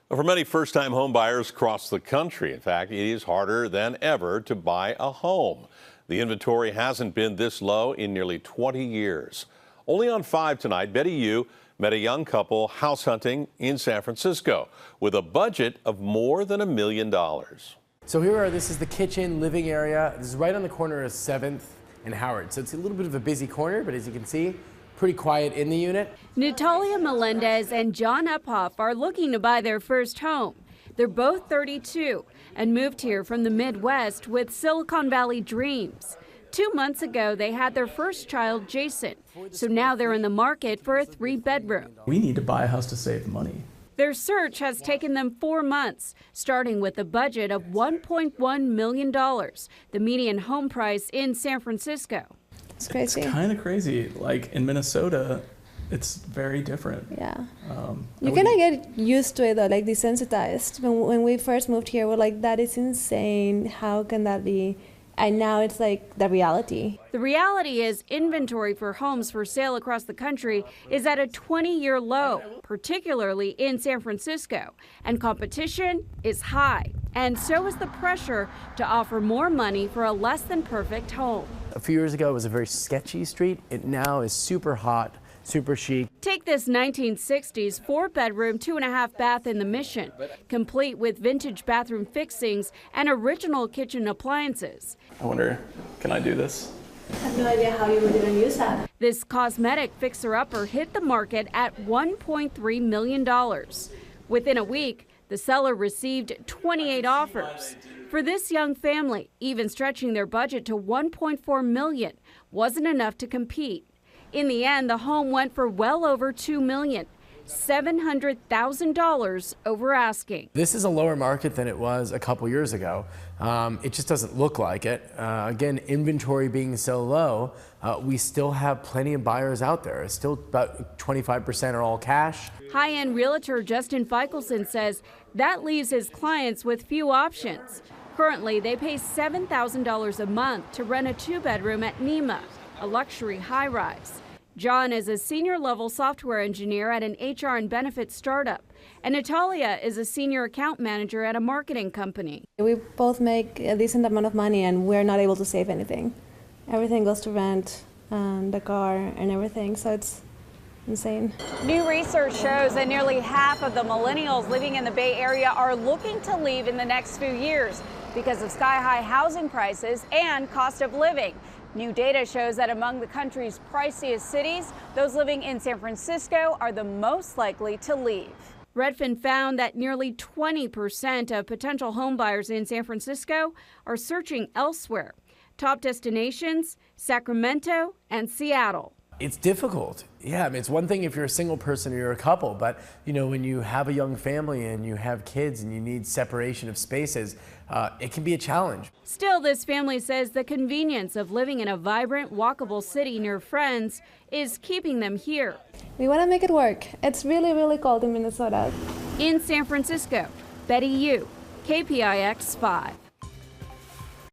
For many first-time home buyers across the country, in fact, it is harder than ever to buy a home. The inventory hasn't been this low in nearly 20 years. Only on 5 tonight, Betty Yu met a young couple house hunting in San Francisco with a budget of more than $1 million. So this is the kitchen living area. This is right on the corner of 7th and Howard. So it's a little bit of a busy corner, but as you can see, pretty quiet in the unit. Natalia Melendez and John Uphoff are looking to buy their first home. They're both 32 and moved here from the Midwest with Silicon Valley dreams. 2 months ago, they had their first child, Jason. So now they're in the market for a 3-bedroom. We need to buy a house to save money. Their search has taken them 4 months, starting with a budget of $1.1 million, the median home price in San Francisco. It's crazy. It's kind of crazy. Like in Minnesota, it's very different. Yeah. You kind of get used to it, though, like desensitized. When we first moved here, we're like, that is insane. How can that be? And now it's like the reality. The reality is inventory for homes for sale across the country is at a 20-year low, particularly in San Francisco. And competition is high. And so is the pressure to offer more money for a less than perfect home. A few years ago, it was a very sketchy street. It now is super hot, super chic. Take this 1960s 4-bedroom, 2.5 bath in the Mission, complete with vintage bathroom fixings and original kitchen appliances. I wonder, can I do this? I have no idea how you would even use that. This cosmetic fixer-upper hit the market at $1.3 million. Within a week, the seller received 28 offers. For this young family, even stretching their budget to $1.4 million wasn't enough to compete. In the end, the home went for well over $2 million, $700,000 over asking. This is a lower market than it was a couple years ago. It just doesn't look like it. Again, inventory being so low, we still have plenty of buyers out there. Still about 25% are all cash. High-end realtor Justin Feichelson says that leaves his clients with few options. Currently, they pay $7,000 a month to rent a 2-bedroom at Nema, a luxury high-rise. John is a senior-level software engineer at an HR and benefits startup, and Natalia is a senior account manager at a marketing company. We both make a decent amount of money, and we're not able to save anything. Everything goes to rent, and the car, and everything, so it's insane. New research shows that nearly half of the millennials living in the Bay Area are looking to leave in the next few years because of sky-high housing prices and cost of living. New data shows that among the country's priciest cities, those living in San Francisco are the most likely to leave. Redfin found that nearly 20% of potential homebuyers in San Francisco are searching elsewhere. Top destinations, Sacramento and Seattle. It's difficult. Yeah, I mean, it's one thing if you're a single person or you're a couple, but when you have a young family and you have kids and you need separation of spaces, it can be a challenge. Still, this family says the convenience of living in a vibrant, walkable city near friends is keeping them here. We want to make it work. It's really, really cold in Minnesota. In San Francisco, Betty Yu, KPIX 5.